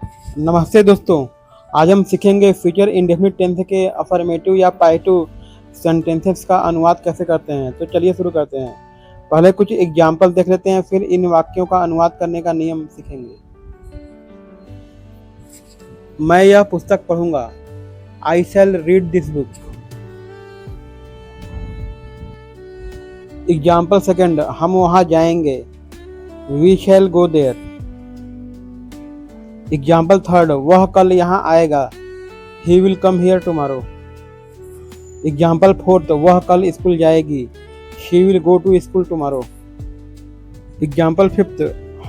नमस्ते दोस्तों। आज हम सीखेंगे फ्यूचर इंडेफिनिट टेंस के अफर्मेटिव या पाइटिव सेंटेंसेस का अनुवाद कैसे करते हैं। तो चलिए शुरू करते हैं। पहले कुछ एग्जाम्पल देख लेते हैं, फिर इन वाक्यों का अनुवाद करने का नियम सीखेंगे। मैं यह पुस्तक पढ़ूंगा। I shall read this book. Example second, हम वहां जाएंगे। We shall go there. Example third, वह कल यहाँ आएगा। He will come here tomorrow. Example fourth, वह कल स्कूल जाएगी। She will go to school tomorrow. Example fifth,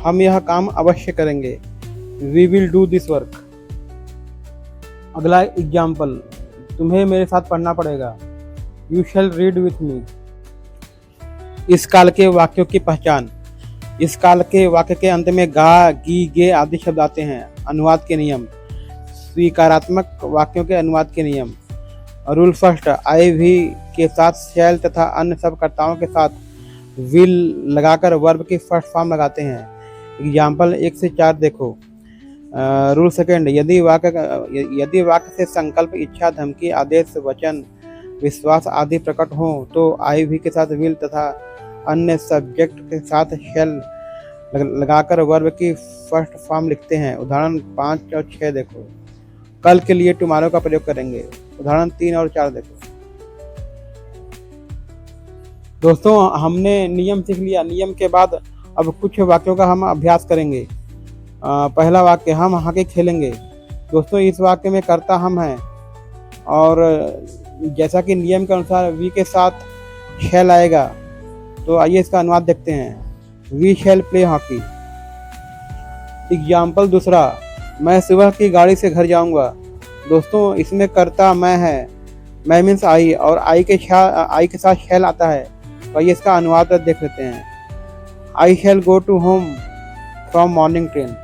हम यह काम अवश्य करेंगे। We will do this work. अगला एग्जाम्पल, तुम्हें मेरे साथ पढ़ना पड़ेगा। You shall read with me. इस काल के वाक्यों की पहचान। इस काल के वाक्य के अंत में गा, गी, गे आदि शब्द आते हैं। अनुवाद के नियम। स्वीकारात्मक वाक्यों के अनुवाद के नियम। रूल फर्स्ट, आई भी के साथ शैल तथा अन्य सब कर्ताओं के साथ विल लगाकर वर्ब की फर्स्ट फॉर्म लगाते हैं। एग्जाम्पल 1 से 4 देखो। रूल सेकंड, यदि वाक्य से संकल्प, इच्छा, धमकी, आदेश, वचन, विश्वास आदि प्रकट हो तो आई भी के साथ विल तथा अन्य सब्जेक्ट के साथ शैल लगाकर वर्ब की फर्स्ट फॉर्म लिखते हैं। उदाहरण 5 और 6 देखो। कल के लिए टुमारो का प्रयोग करेंगे। उदाहरण 3 और 4 देखो। दोस्तों, हमने नियम सीख लिया। नियम के बाद अब कुछ वाक्यों का हम अभ्यास करेंगे। पहला वाक्य, हम हॉकी खेलेंगे। दोस्तों, इस वाक्य में कर्ता हम हैं और जैसा कि नियम के अनुसार वी के साथ शैल आएगा, तो आइए इसका अनुवाद देखते हैं। We shall play hockey. Example दूसरा, मैं सुबह की गाड़ी से घर जाऊंगा। दोस्तों, इसमें कर्ता मैं है। मैं मीन्स आई और आई के साथ शैल आता है। तो आइए इसका अनुवाद देख लेते हैं। I shall go to home from morning train.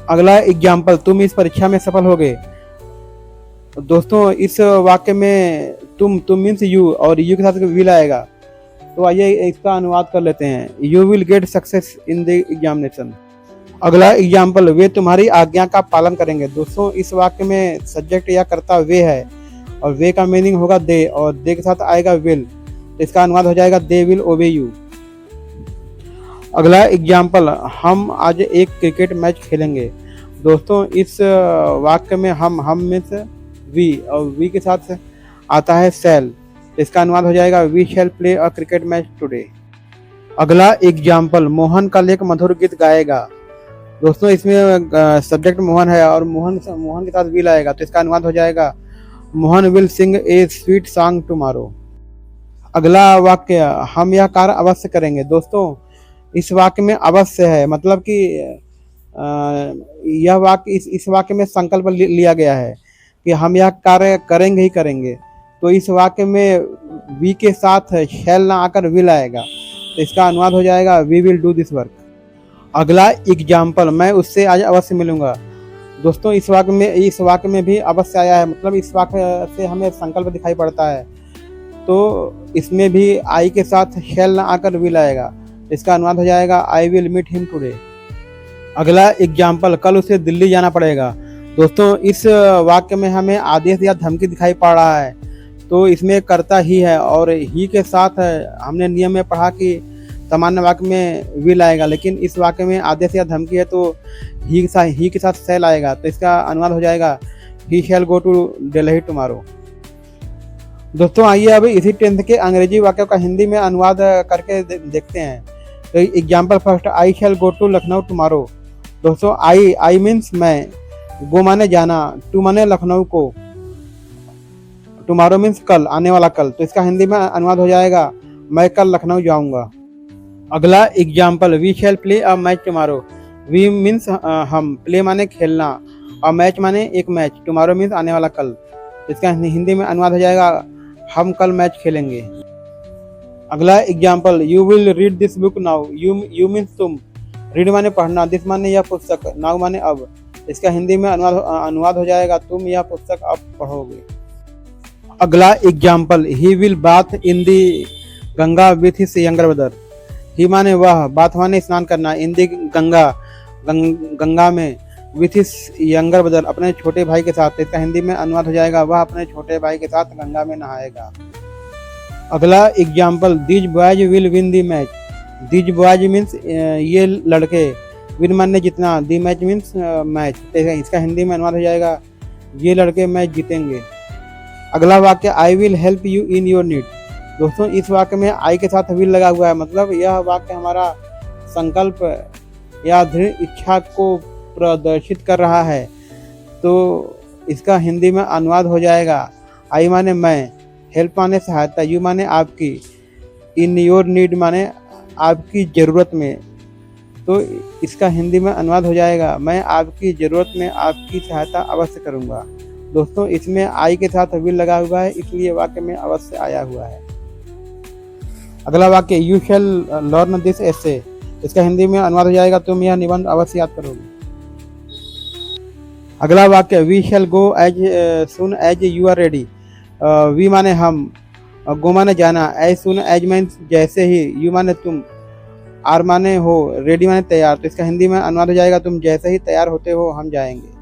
अगला एग्जाम्पल, तुम इस परीक्षा में सफल हो गए। दोस्तों, इस वाक्य में तुम मीन्स यू और यू के साथ विल आएगा। तो आइए इसका अनुवाद कर लेते हैं। You will get success in the examination. अगला एग्जाम्पल, वे तुम्हारी आज्ञा का पालन करेंगे। दोस्तों, इस वाक्य में सब्जेक्ट या कर्ता वे है और वे का मीनिंग होगा दे और दे के साथ आएगा विल। तो इसका अनुवाद हो जाएगा दे विल ओबे यू। अगला एग्जाम्पल, हम आज एक क्रिकेट मैच खेलेंगे। दोस्तों, इस वाक्य में हम मीन्स वी और वी के साथ आता है शैल। इसका अनुवाद हो जाएगा we shall play a cricket match today. अगला एग्जाम्पल, मोहन कल एक मधुर गीत गाएगा। दोस्तों, इसमें सब्जेक्ट मोहन है और मोहन के साथ विल आएगा। तो इसका अनुवाद हो जाएगा Mohan will sing A sweet song tomorrow. अगला वाक्य, हम यह कार्य अवश्य करेंगे। दोस्तों, इस वाक्य में अवश्य है, मतलब कि यह वाक्य इस वाक्य में संकल्प लिया गया है कि हम यह कार्य करेंगे ही करेंगे। तो इस वाक्य में वी के साथ शैल ना आकर विल आएगा। तो इसका अनुवाद हो जाएगा we will do this work. अगला एग्जाम्पल, मैं उससे आज अवश्य मिलूंगा। दोस्तों, इस वाक्य में भी अवश्य आया है, मतलब इस वाक्य से हमें संकल्प दिखाई पड़ता है। तो इसमें भी आई के साथ शैल ना आकर विल आएगा। इसका अनुवाद हो जाएगा I will meet him today. अगला एग्जाम्पल, कल उसे दिल्ली जाना पड़ेगा। दोस्तों, इस वाक्य में हमें आदेश या धमकी दिखाई पड़ रहा है। तो इसमें कर्ता ही है और ही के साथ हमने नियम में पढ़ा कि सामान्य वाक्य में विल आएगा, लेकिन इस वाक्य में आदेश या धमकी है तो ही के साथ शैल आएगा। तो इसका अनुवाद हो जाएगा ही शैल गो टू दिल्ली टुमारो। दोस्तों, आइए अब इसी टेंस के अंग्रेजी वाक्यों का हिंदी में अनुवाद करके देखते हैं। तो example first, I shall go to Lucknow tomorrow. दोस्तों, आई मीन्स मैं, गो माने जाना, टू माने लखनऊ को, टुमारो मीन्स कल, आने वाला कल। तो इसका हिंदी में अनुवाद हो जाएगा मैं कल लखनऊ जाऊंगा। अगला example, we shall play a match tomorrow. We means हम, प्ले माने खेलना और मैच माने एक मैच, टुमारो मीन्स आने वाला कल। इसका हिंदी में अनुवाद हो जाएगा हम कल मैच खेलेंगे। अगला example, you will read this book now. You means तुम, रीड माने पढ़ना, दिस माने यह पुस्तक, नाउ माने अब। इसका हिंदी में अनुवाद हो जाएगा तुम यह पुस्तक अब पढ़ोगे। अगला example, he will bath in the Ganga with his younger brother. He माने वह, बाथ माने स्नान करना, इन दी गंगा गंगा में विथ हिज यंगर ब्रदर, अपने छोटे भाई के साथ। इसका हिंदी में अनुवाद हो जाएगा वह अपने छोटे भाई के साथ गंगा में नहाएगा। अगला example, these boys will win the match. These boys means ये लड़के, विन मानने जितना, दी मैच मीन्स मैच। इसका हिंदी में अनुवाद हो जाएगा ये लड़के मैच जीतेंगे। अगला वाक्य, I will help you in your need. दोस्तों इस वाक्य में आई के साथ विल लगा हुआ है, मतलब यह वाक्य हमारा संकल्प या दृढ़ इच्छा को प्रदर्शित कर रहा है। तो इसका हिंदी में अनुवाद हो जाएगा, आई माने मैं, हेल्प माने सहायता, यू माने आपकी, इन योर नीड माने आपकी ज़रूरत में। तो इसका हिंदी में अनुवाद हो जाएगा, मैं आपकी ज़रूरत में आपकी सहायता अवश्य करूँगा। दोस्तों इसमें आई के साथ विल लगा हुआ है, इसलिए वाक्य में अवश्य आया हुआ है। अगला वाक्य, यू शैल लर्न दिस एसे। इसका हिंदी में अनुवाद हो जाएगा, तुम यह निबंध अवश्य याद करोगे। अगला वाक्य, we shall go as soon as you are ready. We माने हम, गो माने जाना, एज सुन एज मीन्स जैसे ही, यू माने तुम, आर माने हो, रेडी माने तैयार। तो इसका हिंदी में अनुवाद हो जाएगा, तुम जैसे ही तैयार होते हो हम जाएंगे।